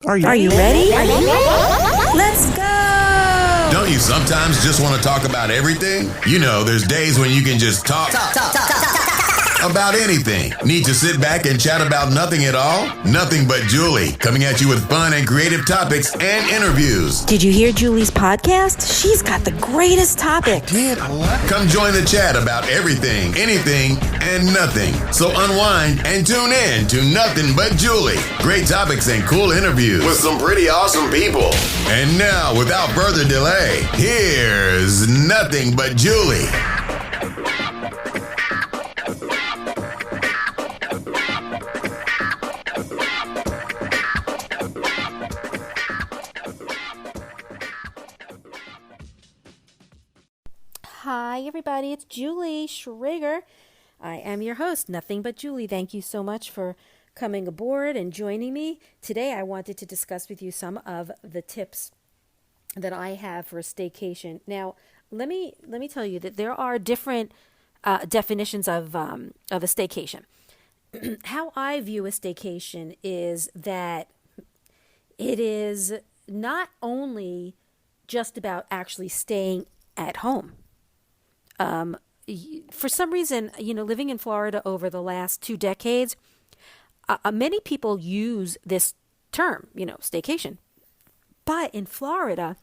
Are you ready? Let's go! Don't you sometimes just want to talk about everything? You know, there's days when you can just talk about anything. Need to sit back and chat about nothing at all? Nothing But Julie, coming at you with fun and creative topics and interviews. Did you hear Julie's podcast? She's got the greatest topics. Come join the chat about everything, anything, and nothing. So unwind and tune in to Nothing But Julie. Great topics and cool interviews with some pretty awesome people. And now, without further delay, here's Nothing But Julie. Hi, everybody. It's Julie Schrager. I am your host, Nothing But Julie. Thank you so much for coming aboard and joining me. Today, I wanted to discuss with you some of the tips that I have for a staycation. Now, let me tell you that there are different definitions of a staycation. How I view a staycation is that it is not only just about actually staying at home. For some reason, living in Florida over the last 2 decades, many people use this term, staycation. But in Florida,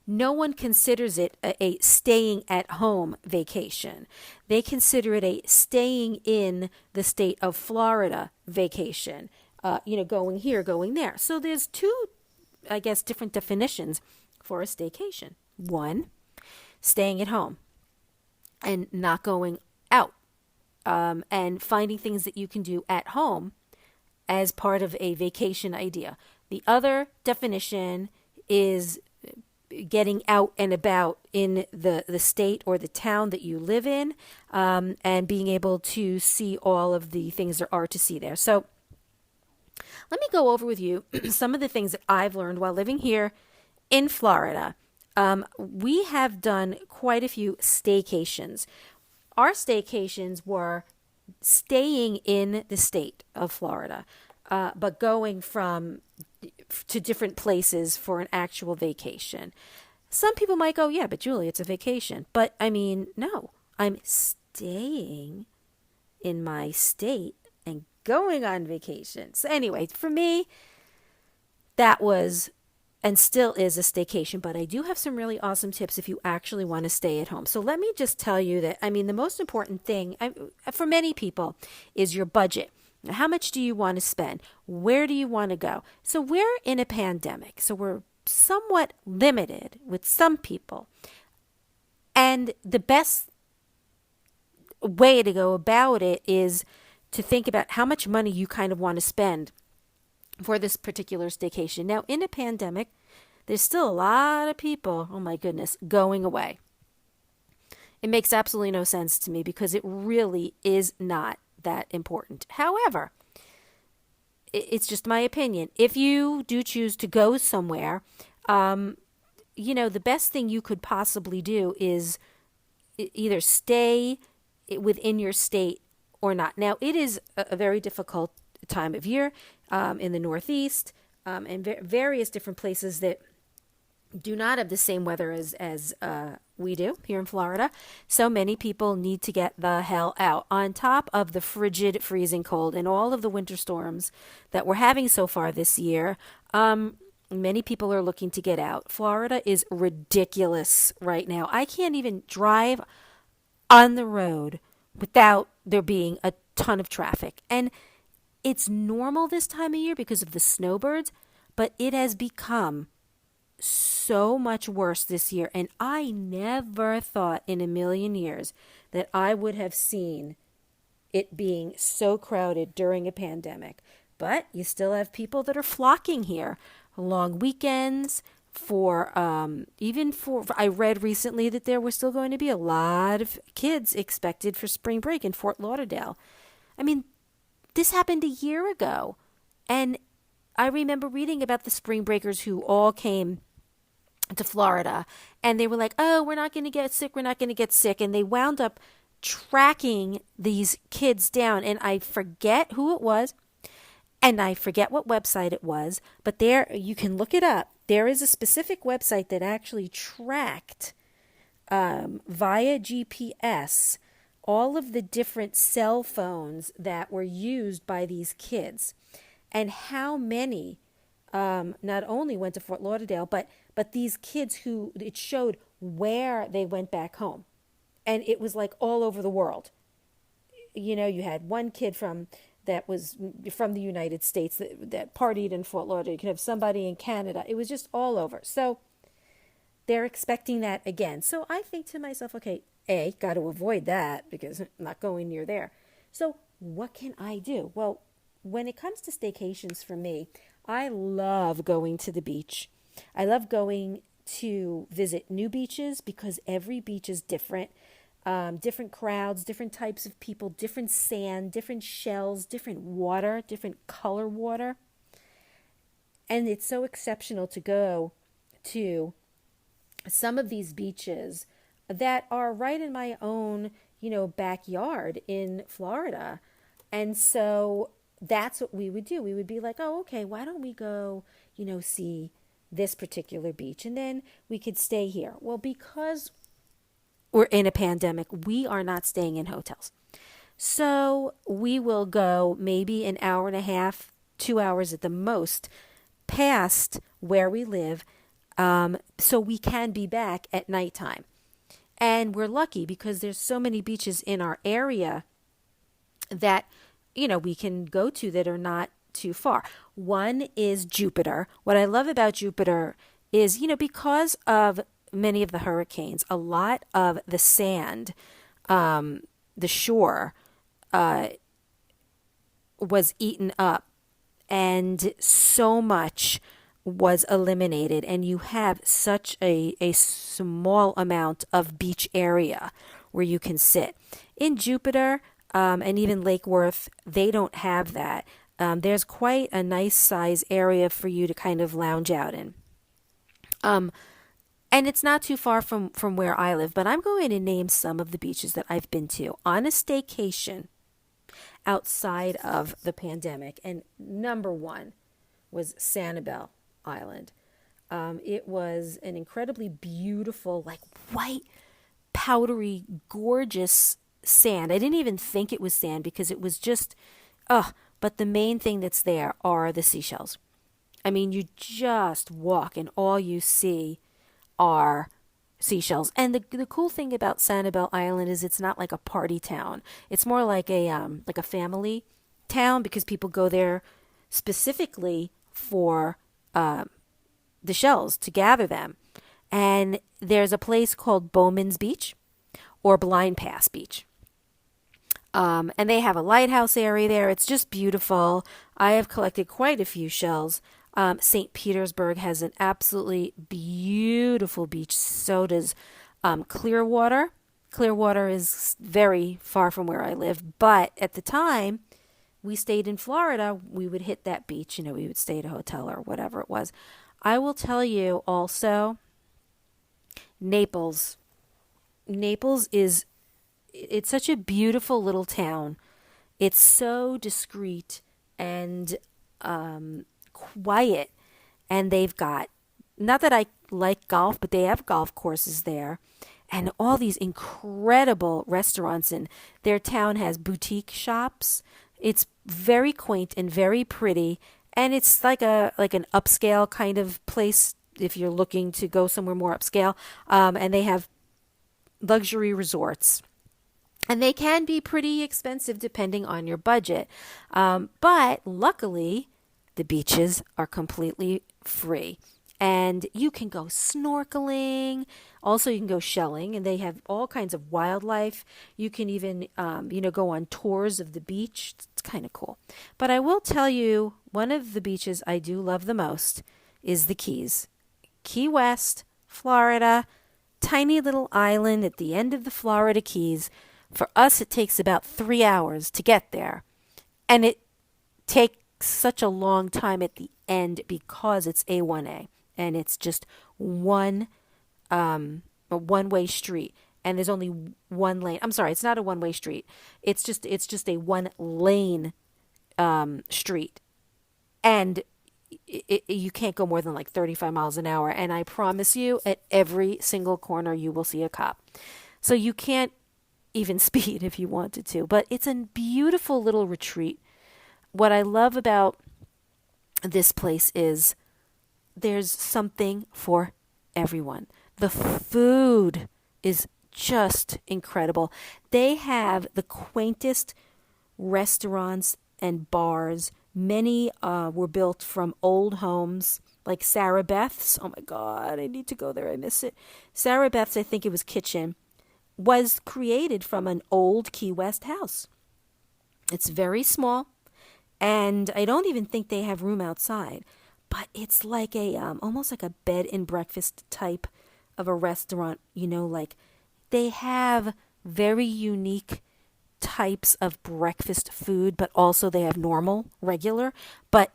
no one considers it a staying at home vacation. They consider it a staying in the state of Florida vacation, going here, going there. So there's 2, different definitions for a staycation. One, staying at home and not going out, and finding things that you can do at home as part of a vacation idea. The other definition is getting out and about in the state or the town that you live in, and being able to see all of the things there are to see there. So let me go over with you some of the things that I've learned while living here in Florida. We have done quite a few staycations. Our staycations were staying in the state of Florida, but going to different places for an actual vacation. Some people might go, yeah, but Julie, it's a vacation. But no, I'm staying in my state and going on vacation. So anyway, for me, that was and still is a staycation, but I do have some really awesome tips if you actually want to stay at home. So let me just tell you that, the most important thing for many people is your budget. How much do you want to spend? Where do you want to go? So we're in a pandemic, so we're somewhat limited with some people. And the best way to go about it is to think about how much money you kind of want to spend for this particular staycation. Now, in a pandemic, there's still a lot of people, oh my goodness, going away. It makes absolutely no sense to me because it really is not that important. However, it's just my opinion. If you do choose to go somewhere, the best thing you could possibly do is either stay within your state or not. Now, it is a very difficult time of year in the Northeast, and various different places that do not have the same weather as we do here in Florida. So many people need to get the hell out. On top of the frigid, freezing cold and all of the winter storms that we're having so far this year, many people are looking to get out. Florida is ridiculous right now. I can't even drive on the road without there being a ton of traffic. And it's normal this time of year because of the snowbirds, but it has become so much worse this year. And I never thought in a million years that I would have seen it being so crowded during a pandemic. But you still have people that are flocking here. Long weekends, I read recently that there were still going to be a lot of kids expected for spring break in Fort Lauderdale. This happened a year ago, and I remember reading about the spring breakers who all came to Florida, and they were like, oh, we're not going to get sick, and they wound up tracking these kids down, and I forget who it was, And I forget what website it was, but there you can look it up. There is a specific website that actually tracked via GPS all of the different cell phones that were used by these kids and how many not only went to Fort Lauderdale, but these kids who it showed where they went back home. And it was like all over the world. You know, you had one kid that was from the United States that partied in Fort Lauderdale. You could have somebody in Canada. It was just all over. So they're expecting that again. So I think to myself, okay, got to avoid that because I'm not going near there. So what can I do? Well, when it comes to staycations for me, I love going to the beach. I love going to visit new beaches because every beach is different. Different crowds, different types of people, different sand, different shells, different water, different color water. And it's so exceptional to go to some of these beaches that are right in my own, backyard in Florida. And so that's what we would do. We would be like, oh, okay, why don't we go, see this particular beach? And then we could stay here. Well, because we're in a pandemic, we are not staying in hotels. So we will go maybe an hour and a half, 2 hours at the most past where we live, so we can be back at nighttime. And we're lucky because there's so many beaches in our area that, we can go to that are not too far. One is Jupiter. What I love about Jupiter is, because of many of the hurricanes, a lot of the sand, the shore, was eaten up, and so much was eliminated, and you have such a small amount of beach area where you can sit. In Jupiter, and even Lake Worth, they don't have that. There's quite a nice size area for you to kind of lounge out in. And it's not too far from where I live, but I'm going to name some of the beaches that I've been to on a staycation outside of the pandemic. And number one was Sanibel Island. It was an incredibly beautiful, like white, powdery, gorgeous sand. I didn't even think it was sand because it was just, but the main thing that's there are the seashells. I mean, you just walk and all you see are seashells. And the cool thing about Sanibel Island is it's not like a party town. It's more like a family town because people go there specifically for the shells to gather them. And there's a place called Bowman's Beach or Blind Pass Beach. And they have a lighthouse area there. It's just beautiful. I have collected quite a few shells. St. Petersburg has an absolutely beautiful beach. So does Clearwater. Clearwater is very far from where I live. But at the time we stayed in Florida, we would hit that beach. We would stay at a hotel or whatever it was. I will tell you also, Naples. Naples it's such a beautiful little town. It's so discreet and quiet, and they've got, not that I like golf, but they have golf courses there and all these incredible restaurants, and their town has boutique shops. It's very quaint and very pretty, and it's like an upscale kind of place if you're looking to go somewhere more upscale. And they have luxury resorts. And they can be pretty expensive depending on your budget. But luckily, the beaches are completely free. And you can go snorkeling. Also, you can go shelling. And they have all kinds of wildlife. You can even, go on tours of the beach. It's kind of cool. But I will tell you, one of the beaches I do love the most is the Keys. Key West, Florida. Tiny little island at the end of the Florida Keys. For us, it takes about 3 hours to get there. And it takes such a long time at the end because it's A1A. And it's just a one-way street. And there's only one lane. I'm sorry, it's not a one-way street. It's just a one-lane street. And you can't go more than like 35 miles an hour. And I promise you, at every single corner, you will see a cop. So you can't even speed if you wanted to. But it's a beautiful little retreat. What I love about this place is there's something for everyone. The food is just incredible. They have the quaintest restaurants and bars. Many were built from old homes, like Sarah Beth's. Oh my God, I need to go there. I miss it. Sarah Beth's, I think it was kitchen, was created from an old Key West house. It's very small, and I don't even think they have room outside. But it's like a almost like a bed and breakfast type of a restaurant. Like they have very unique types of breakfast food, but also they have normal, regular, but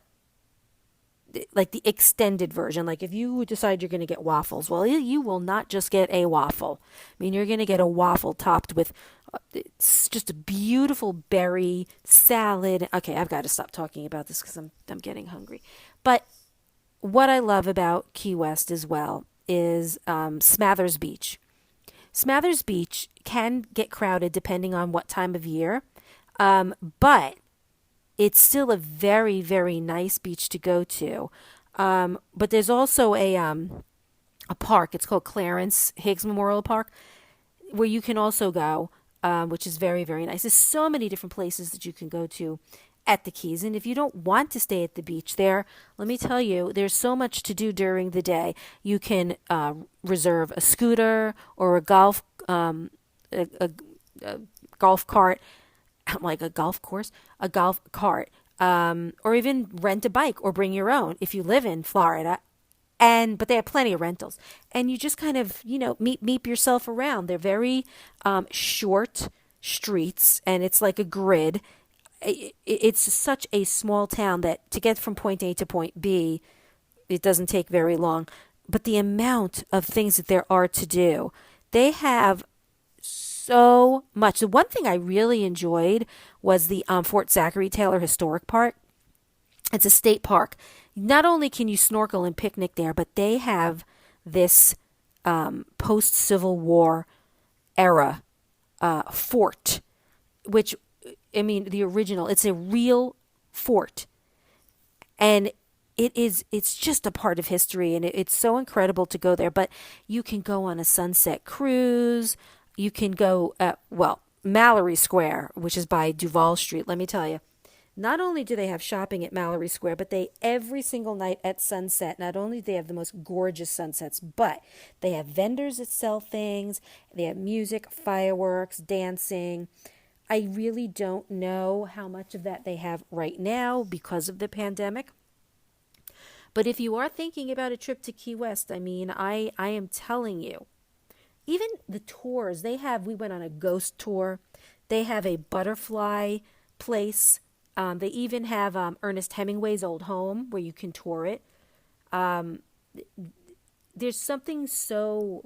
like the extended version. Like if you decide you're going to get waffles, well, you will not just get a waffle. I mean, you're going to get a waffle topped with it's just a beautiful berry salad. Okay, I've got to stop talking about this because I'm getting hungry. But what I love about Key West as well is Smathers Beach. Smathers Beach can get crowded depending on what time of year, but it's still a very, very nice beach to go to. But there's also a park. It's called Clarence Higgs Memorial Park, where you can also go, which is very, very nice. There's so many different places that you can go to at the Keys. And if you don't want to stay at the beach there, let me tell you, there's so much to do during the day. You can reserve a scooter or a golf golf cart. I'm like a golf course, a golf cart, or even rent a bike or bring your own if you live in Florida. But they have plenty of rentals, and you just kind of meep yourself around. They're very short streets, and it's like a grid. It's such a small town that to get from point A to point B, it doesn't take very long. But the amount of things that there are to do, they have so much. The one thing I really enjoyed was the Fort Zachary Taylor Historic Park. It's a state park. Not only can you snorkel and picnic there, but they have this post-Civil War era fort, which, I mean, the original, it's a real fort. And it's just a part of history, and it's so incredible to go there. But you can go on a sunset cruise. You can go, Mallory Square, which is by Duval Street. Let me tell you, not only do they have shopping at Mallory Square, but every single night at sunset, not only do they have the most gorgeous sunsets, but they have vendors that sell things. They have music, fireworks, dancing. I really don't know how much of that they have right now because of the pandemic. But if you are thinking about a trip to Key West, I mean, I am telling you, even the tours we went on a ghost tour. They have a butterfly place. They even have Ernest Hemingway's old home where you can tour it. There's something so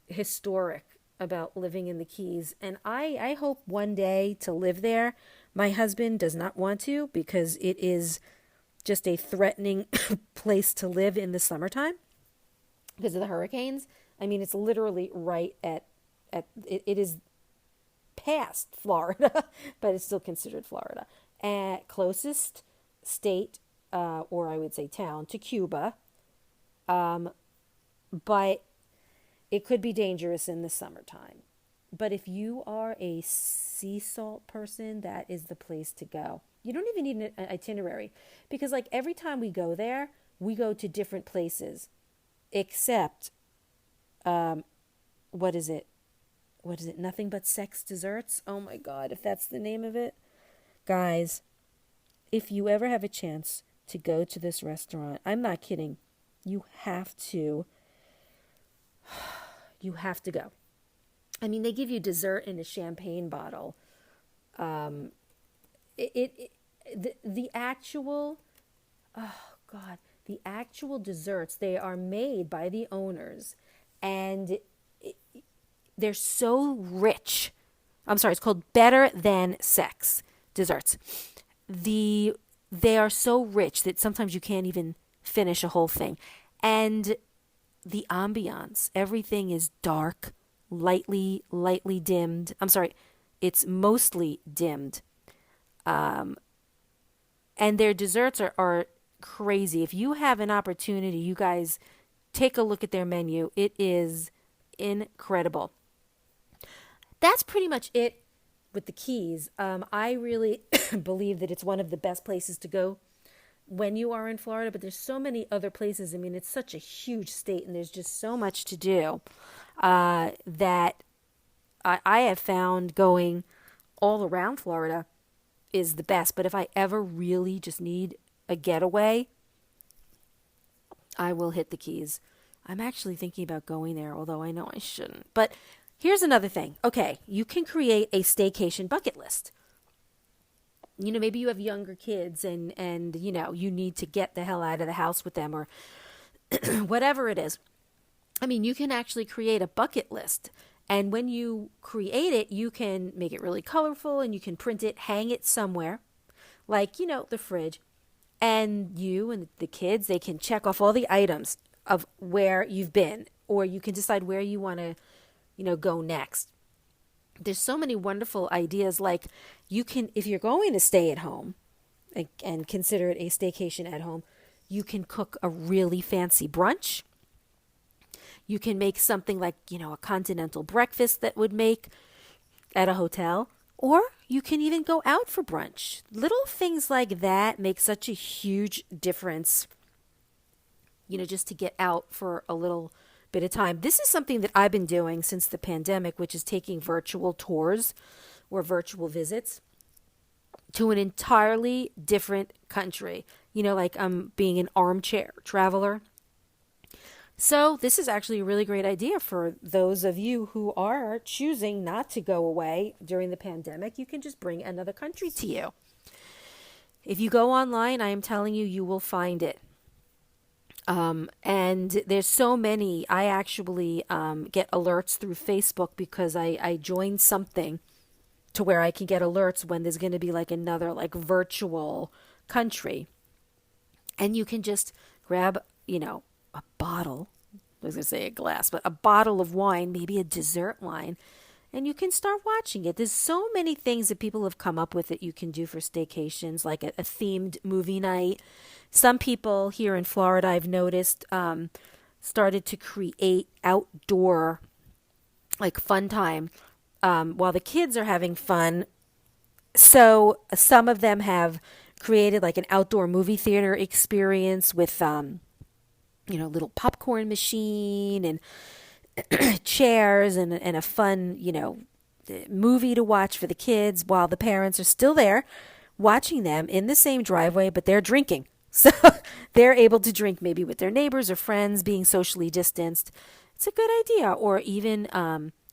historic about living in the Keys, and I hope one day to live there. My husband does not want to because it is just a threatening place to live in the summertime because of the hurricanes. I mean, it's literally right at it is past Florida, but it's still considered Florida. Closest state, or I would say town, to Cuba. But it could be dangerous in the summertime. But if you are a sea salt person, that is the place to go. You don't even need an itinerary because every time we go there, we go to different places, except, what is it? Nothing But Sex Desserts? Oh my God, if that's the name of it. Guys, if you ever have a chance to go to this restaurant, I'm not kidding. You have to go. I mean, they give you dessert in a champagne bottle. The actual desserts, they are made by the owners, and they're so rich. I'm sorry, it's called Better Than Sex Desserts. The they are so rich that sometimes you can't even finish a whole thing. And the ambiance, everything is dark, lightly dimmed. I'm sorry, it's mostly dimmed. And their desserts are crazy. If you have an opportunity, you guys take a look at their menu. It is incredible. That's pretty much it with the Keys. I really believe that it's one of the best places to go when you are in Florida, but there's so many other places. I mean, it's such a huge state, and there's just so much to do that I have found going all around Florida is the best. But if I ever really just need a getaway, I will hit the Keys. I'm actually thinking about going there, although I know I shouldn't. But here's another thing. Okay, you can create a staycation bucket list. You know, maybe you have younger kids and you know, you need to get the hell out of the house with them or whatever it is. I mean, you can actually create a bucket list. And when you create it, you can make it really colorful and you can print it, hang it somewhere, like, you know, the fridge. And you and the kids, they can check off all the items of where you've been, or you can decide where you want to, you know, go next. There's so many wonderful ideas. Like you can, if you're going to stay at home and consider it a staycation at home, you can cook a really fancy brunch. You can make something like, you know, a continental breakfast that would make at a hotel, or you can even go out for brunch. Little things like that make such a huge difference, you know, just to get out for a little bit of time. This is something that I've been doing since the pandemic, which is taking virtual tours or virtual visits to an entirely different country. You know, like I'm being an armchair traveler. So this is actually a really great idea for those of you who are choosing not to go away during the pandemic. You can just bring another country to you. If you go online, I am telling you, you will find it. And there's so many. I actually get alerts through Facebook because I joined something to where I can get alerts when there's going to be like another like virtual country. And you can just grab, you know, a bottle, I was going to say a glass, but a bottle of wine, maybe a dessert wine, and you can start watching it. There's so many things that people have come up with that you can do for staycations, like a themed movie night. Some people here in Florida, I've noticed, started to create outdoor, like fun time, while the kids are having fun. So some of them have created like an outdoor movie theater experience with, you know, little popcorn machine and chairs and a fun, you know, movie to watch for the kids while the parents are still there watching them in the same driveway, but they're drinking. So they're able to drink maybe with their neighbors or friends, being socially distanced. It's a good idea. Or even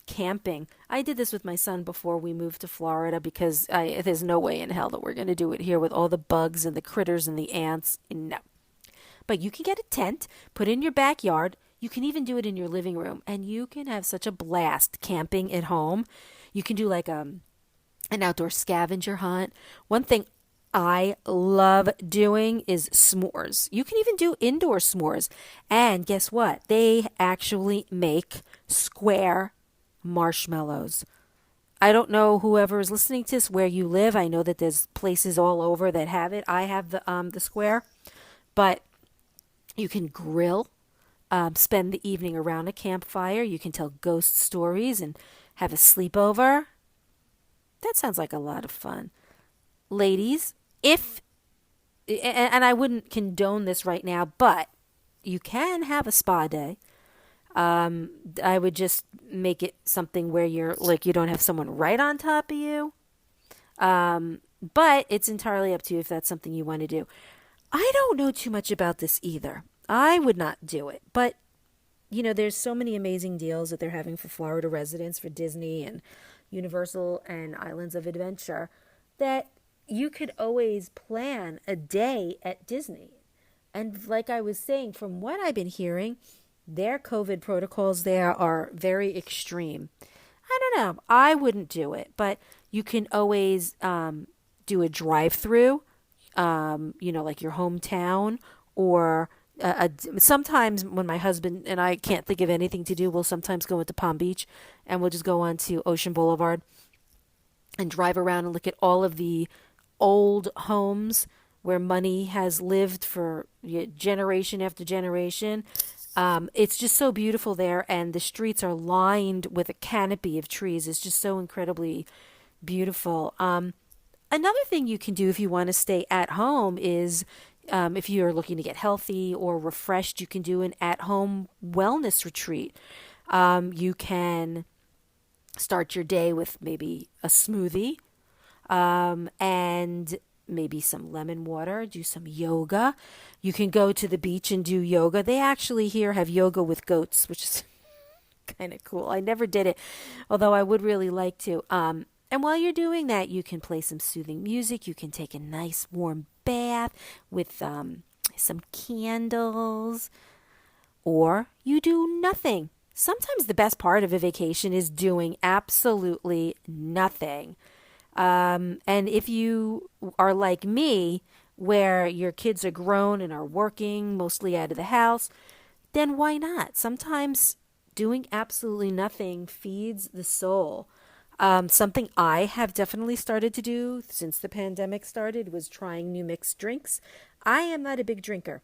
camping. I did this with my son before we moved to Florida because there's no way in hell that we're going to do it here with all the bugs and the critters and the ants. No. But you can get a tent, put it in your backyard. You can even do it in your living room, and you can have such a blast camping at home. You can do like an outdoor scavenger hunt. One thing I love doing is s'mores. You can even do indoor s'mores. And guess what? They actually make square marshmallows. I don't know whoever is listening to this where you live. I know that there's places all over that have it. I have the square, but you can grill, spend the evening around a campfire. You can tell ghost stories and have a sleepover. That sounds like a lot of fun. Ladies, and I wouldn't condone this right now, but you can have a spa day. I would just make it something where you're like, you don't have someone right on top of you. But it's entirely up to you if that's something you want to do. I don't know too much about this either. I would not do it. But, you know, there's so many amazing deals that they're having for Florida residents, for Disney and Universal and Islands of Adventure, that you could always plan a day at Disney. And like I was saying, from what I've been hearing, their COVID protocols there are very extreme. I don't know. I wouldn't do it. But you can always do a drive-through. like your hometown, or sometimes when my husband and I can't think of anything to do, we'll sometimes go into Palm Beach and we'll just go on to Ocean Boulevard and drive around and look at all of the old homes where money has lived for generation after generation. It's just so beautiful there, and the streets are lined with a canopy of trees. It's just so incredibly beautiful. Another thing you can do if you want to stay at home is if you're looking to get healthy or refreshed, you can do an at-home wellness retreat. You can start your day with maybe a smoothie and maybe some lemon water, do some yoga. You can go to the beach and do yoga. They actually here have yoga with goats, which is kind of cool. I never did it, although I would really like to. And while you're doing that, you can play some soothing music. You can take a nice warm bath with some candles, or you do nothing. Sometimes the best part of a vacation is doing absolutely nothing. And if you are like me, where your kids are grown and are working mostly out of the house, then why not? Sometimes doing absolutely nothing feeds the soul. Something I have definitely started to do since the pandemic started was trying new mixed drinks. I am not a big drinker.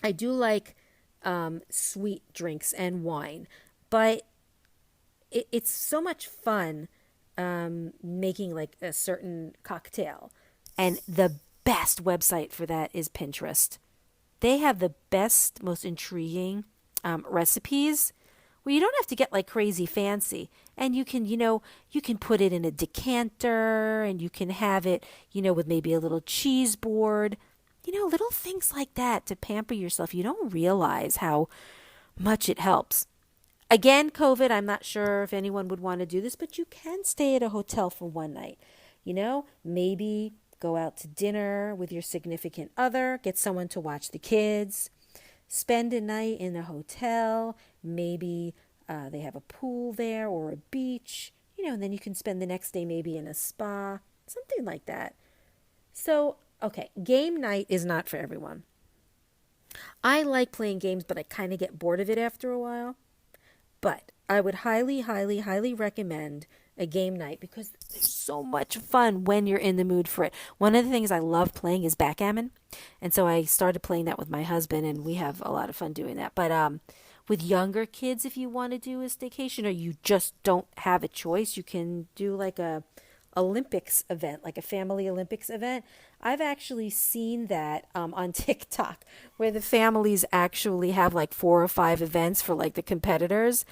I do like sweet drinks and wine, but it's so much fun making like a certain cocktail. And the best website for that is Pinterest. They have the best, most intriguing recipes where you don't have to get like crazy fancy. And you can, you can put it in a decanter, and you can have it, with maybe a little cheese board, little things like that to pamper yourself. You don't realize how much it helps. Again, COVID, I'm not sure if anyone would want to do this, but you can stay at a hotel for one night. Maybe go out to dinner with your significant other, get someone to watch the kids, spend a night in a hotel. Maybe they have a pool there or a beach, and then you can spend the next day maybe in a spa, something like that. So, okay, game night is not for everyone. I like playing games, but I kind of get bored of it after a while. But I would highly, highly, highly recommend a game night because there's so much fun when you're in the mood for it. One of the things I love playing is backgammon. And so I started playing that with my husband, and we have a lot of fun doing that. But with younger kids, if you want to do a staycation or you just don't have a choice, you can do like a Olympics event, like a family Olympics event. I've actually seen that on TikTok, where the families actually have like 4 or 5 events for like the competitors,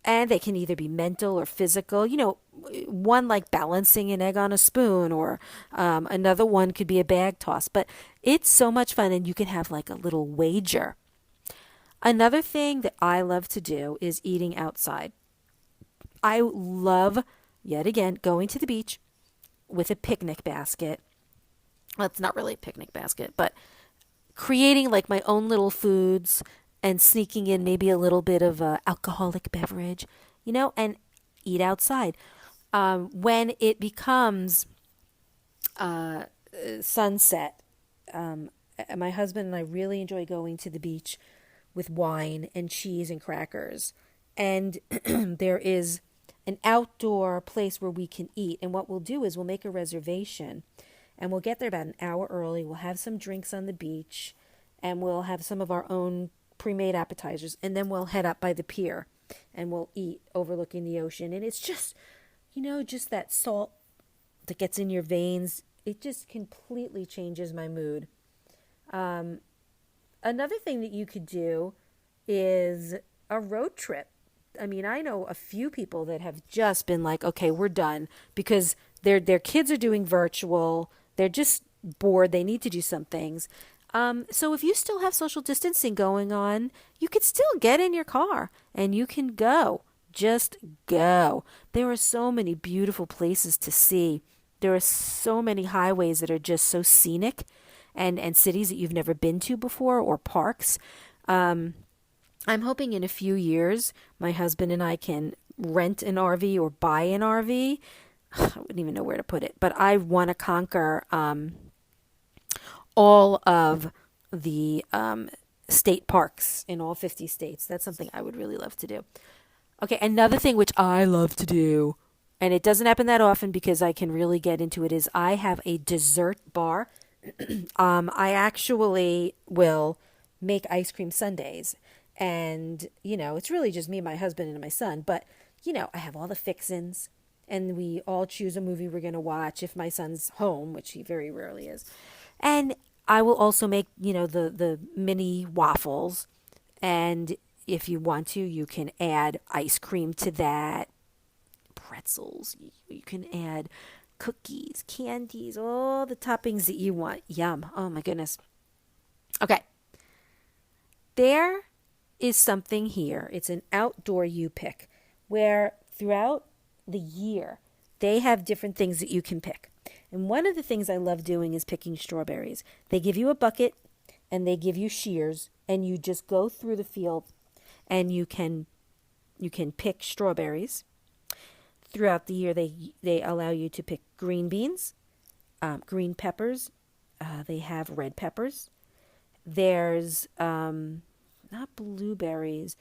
and they can either be mental or physical. One like balancing an egg on a spoon, or another one could be a bag toss. But it's so much fun, and you can have like a little wager. Another thing that I love to do is eating outside. I love, yet again, going to the beach with a picnic basket. Well, it's not really a picnic basket, but creating like my own little foods and sneaking in maybe a little bit of alcoholic beverage, and eat outside. When it becomes sunset, my husband and I really enjoy going to the beach with wine and cheese and crackers. And there is an outdoor place where we can eat. And what we'll do is we'll make a reservation, and we'll get there about an hour early. We'll have some drinks on the beach, and we'll have some of our own pre-made appetizers. And then we'll head up by the pier, and we'll eat overlooking the ocean. And it's just, just that salt that gets in your veins. It just completely changes my mood. Another thing that you could do is a road trip. I mean, I know a few people that have just been like, okay, we're done, because their kids are doing virtual. They're just bored. They need to do some things. So if you still have social distancing going on, you could still get in your car and you can go. Just go. There are so many beautiful places to see. There are so many highways that are just so scenic, and cities that you've never been to before, or parks. I'm hoping in a few years, my husband and I can rent an RV or buy an RV. I wouldn't even know where to put it, but I want to conquer all of the state parks in all 50 states. That's something I would really love to do. Okay, another thing which I love to do, and it doesn't happen that often because I can really get into it, is I have a dessert bar. I actually will make ice cream sundaes. And, it's really just me, my husband, and my son. But, I have all the fixins. And we all choose a movie we're going to watch if my son's home, which he very rarely is. And I will also make, the mini waffles. And if you want to, you can add ice cream to that, pretzels. You can add cookies, candies, all the toppings that you want. Yum. Oh, my goodness. Okay. There is something here. It's an outdoor you pick where throughout the year they have different things that you can pick. And one of the things I love doing is picking strawberries. They give you a bucket and they give you shears and you just go through the field and you can pick strawberries. Throughout the year they allow you to pick green beans, green peppers. They have red peppers. There's not blueberries,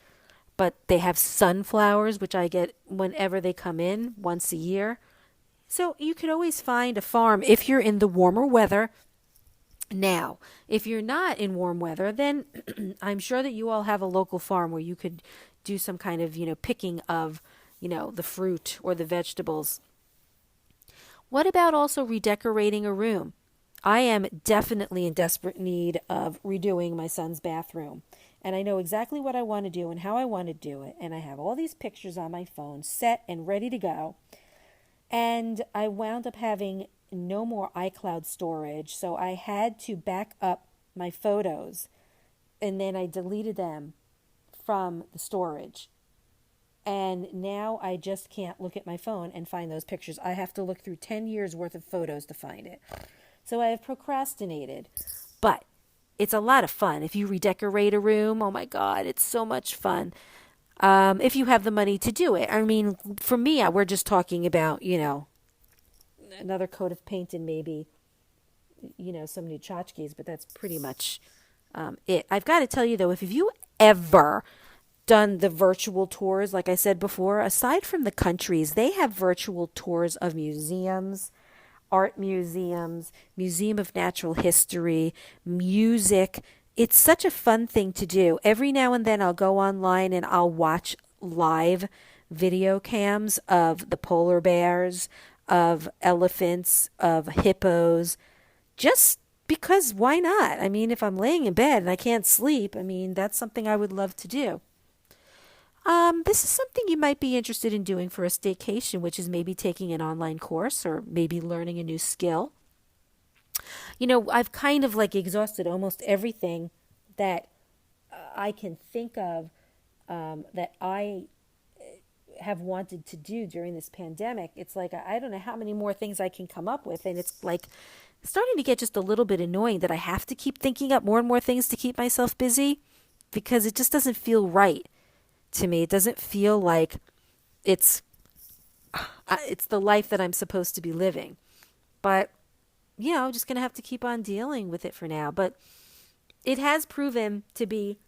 but they have sunflowers, which I get whenever they come in once a year. So you could always find a farm if you're in the warmer weather. Now, if you're not in warm weather, then I'm sure that you all have a local farm where you could do some kind of, picking of, the fruit or the vegetables. What about also redecorating a room? I am definitely in desperate need of redoing my son's bathroom. And I know exactly what I want to do and how I want to do it. And I have all these pictures on my phone set and ready to go. And I wound up having no more iCloud storage. So I had to back up my photos. And then I deleted them from the storage. And now I just can't look at my phone and find those pictures. I have to look through 10 years worth of photos to find it. So I have procrastinated. But it's a lot of fun. If you redecorate a room, oh my God, it's so much fun. If you have the money to do it. I mean, for me, we're just talking about, another coat of paint and maybe, some new tchotchkes, but that's pretty much it. I've got to tell you, though, if you ever done the virtual tours, like I said before, aside from the countries, they have virtual tours of museums, art museums, Museum of Natural History, music. It's such a fun thing to do. Every now and then I'll go online and I'll watch live video cams of the polar bears, of elephants, of hippos, just because why not? I mean, if I'm laying in bed and I can't sleep, that's something I would love to do. This is something you might be interested in doing for a staycation, which is maybe taking an online course or maybe learning a new skill. I've kind of exhausted almost everything that I can think of that I have wanted to do during this pandemic. It's like I don't know how many more things I can come up with, and it's starting to get just a little bit annoying that I have to keep thinking up more and more things to keep myself busy because it just doesn't feel right to me. It doesn't feel like it's the life that I'm supposed to be living. But, I'm just going to have to keep on dealing with it for now. But it has proven to be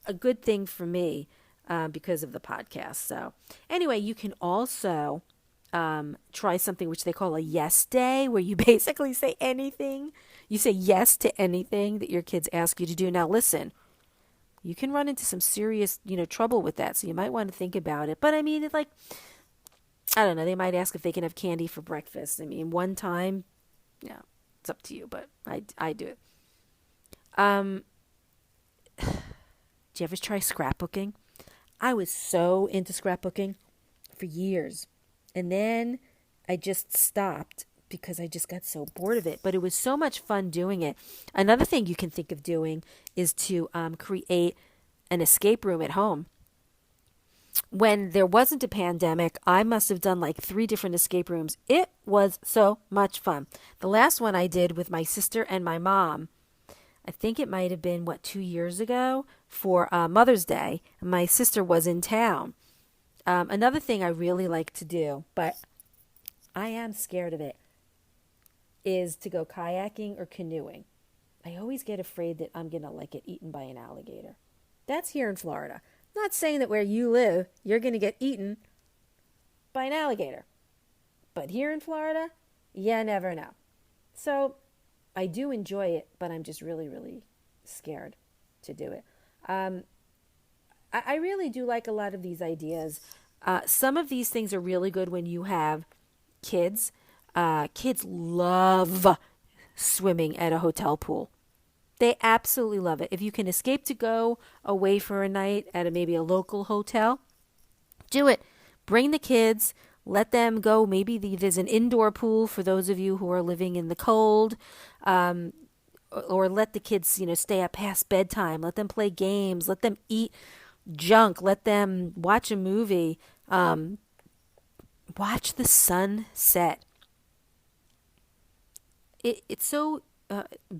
a good thing for me because of the podcast. So anyway, you can also try something which they call a yes day, where you basically say anything. You say yes to anything that your kids ask you to do. Now, listen. You can run into some serious, trouble with that. So you might want to think about it. But I don't know. They might ask if they can have candy for breakfast. One time, it's up to you. But I do it. Do you ever try scrapbooking? I was so into scrapbooking for years. And then I just stopped because I just got so bored of it. But it was so much fun doing it. Another thing you can think of doing is to create an escape room at home. When there wasn't a pandemic, I must have done 3 different escape rooms. It was so much fun. The last one I did with my sister and my mom, I think it might have been, 2 years ago for Mother's Day. My sister was in town. Another thing I really like to do, but I am scared of it, is to go kayaking or canoeing. I always get afraid that I'm going to like get eaten by an alligator. That's here in Florida. Not saying that where you live, you're going to get eaten by an alligator. But here in Florida, you never know. So I do enjoy it, but I'm just really, really scared to do it. I really do like a lot of these ideas. Some of these things are really good when you have kids. Kids love swimming at a hotel pool. They absolutely love it. If you can escape to go away for a night at maybe a local hotel, do it. Bring the kids. Let them go. Maybe there's an indoor pool for those of you who are living in the cold. Or let the kids, stay up past bedtime. Let them play games. Let them eat junk. Let them watch a movie. Watch the sun set. It's so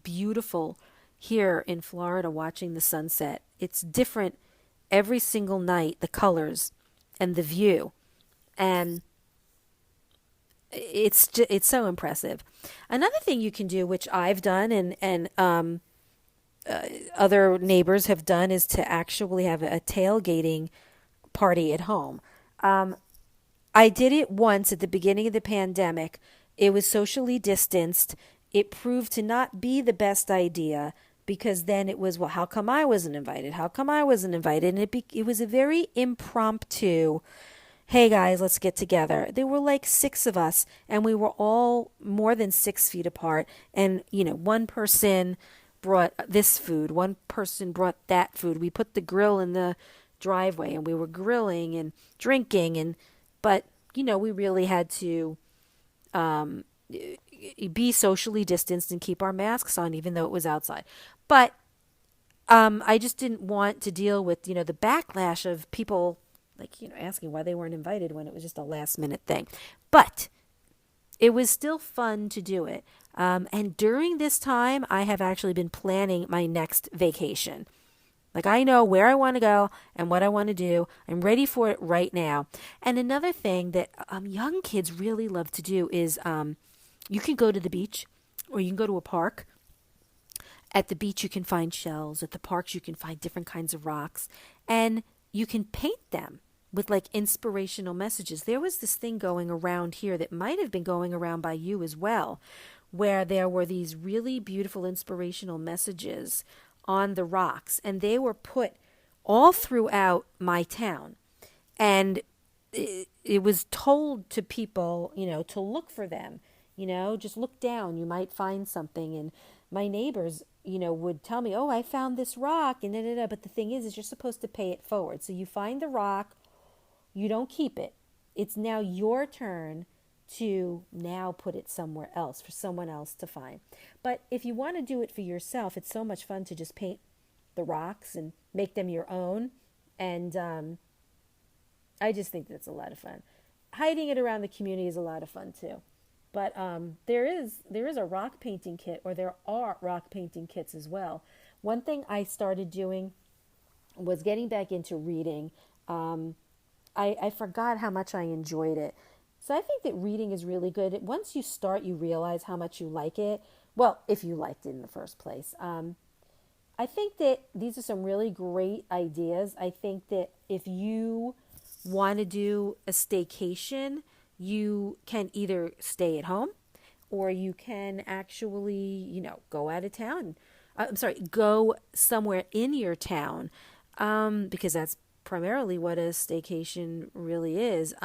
beautiful here in Florida watching the sunset. It's different every single night, the colors and the view. And it's so impressive. Another thing you can do, which I've done and other neighbors have done, is to actually have a tailgating party at home. I did it once at the beginning of the pandemic. It was socially distanced. It proved to not be the best idea because then it was, well, how come I wasn't invited? How come I wasn't invited? And it was a very impromptu, hey guys, let's get together. There were like 6 of us and we were all more than 6 feet apart. And, one person brought this food. One person brought that food. We put the grill in the driveway and we were grilling and drinking. But we really had to be socially distanced and keep our masks on, even though it was outside. But I just didn't want to deal with, the backlash of people asking why they weren't invited when it was just a last minute thing. But it was still fun to do it. And during this time, I have actually been planning my next vacation. I know where I want to go and what I want to do. I'm ready for it right now. And another thing that young kids really love to do is you can go to the beach or you can go to a park. At the beach, you can find shells. At the parks, you can find different kinds of rocks. And you can paint them with inspirational messages. There was this thing going around here that might have been going around by you as well, where there were these really beautiful inspirational messages on the rocks, and they were put all throughout my town. And it was told to people, to look for them, just look down, you might find something. And my neighbors, would tell me, oh, I found this rock, and da, da, da. But the thing is you're supposed to pay it forward. So you find the rock, you don't keep it. It's now your turn to now put it somewhere else for someone else to find. But if you want to do it for yourself, it's so much fun to just paint the rocks and make them your own. And I just think that's a lot of fun. Hiding it around the community is a lot of fun too. But there is a rock painting kit, or there are rock painting kits as well. One thing I started doing was getting back into reading. I forgot how much I enjoyed it. So I think that reading is really good. Once you start, you realize how much you like it. Well, if you liked it in the first place. I think that these are some really great ideas. I think that if you want to do a staycation, you can either stay at home or you can actually, go out of town. Go somewhere in your town, because that's primarily what a staycation really is.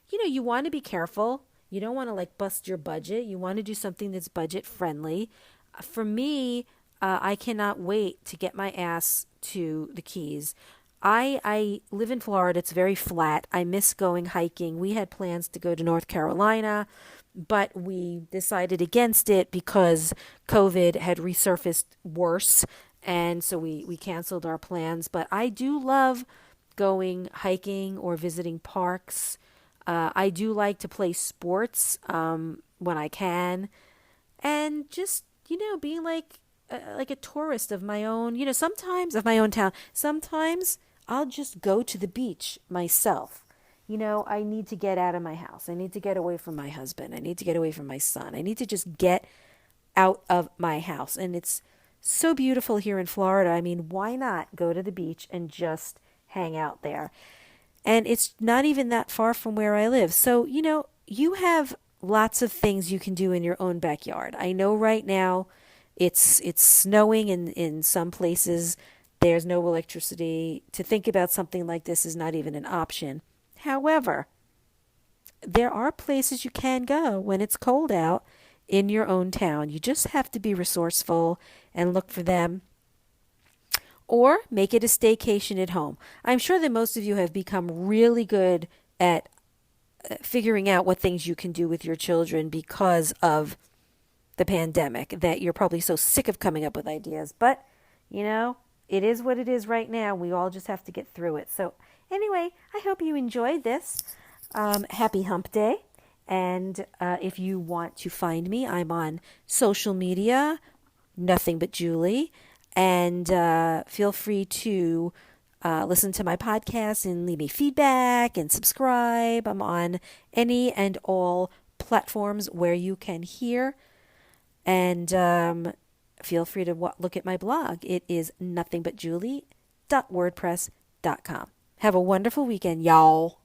You want to be careful. You don't want to bust your budget. You want to do something that's budget friendly. For me, I cannot wait to get my ass to the Keys. I live in Florida. It's very flat. I miss going hiking. We had plans to go to North Carolina, but we decided against it because COVID had resurfaced worse. And so we canceled our plans. But I do love going hiking or visiting parks. I do like to play sports when I can. And just, being like a tourist of my own, sometimes of my own town. Sometimes I'll just go to the beach myself. I need to get out of my house. I need to get away from my husband. I need to get away from my son. I need to just get out of my house. And it's so beautiful here in Florida. I mean, why not go to the beach and just hang out there? And it's not even that far from where I live. So, you have lots of things you can do in your own backyard. I know right now it's snowing in some places. There's no electricity. To think about something like this is not even an option. However, there are places you can go when it's cold out in your own town. You just have to be resourceful and look for them. Or make it a staycation at home. I'm sure that most of you have become really good at figuring out what things you can do with your children because of the pandemic, that you're probably so sick of coming up with ideas. But, it is what it is right now. We all just have to get through it. So anyway, I hope you enjoyed this. Happy Hump Day. And if you want to find me, I'm on social media, Nothing But Julie. And feel free to listen to my podcast and leave me feedback and subscribe. I'm on any and all platforms where you can hear. And feel free to look at my blog. It is nothingbutjulie.wordpress.com. Have a wonderful weekend, y'all.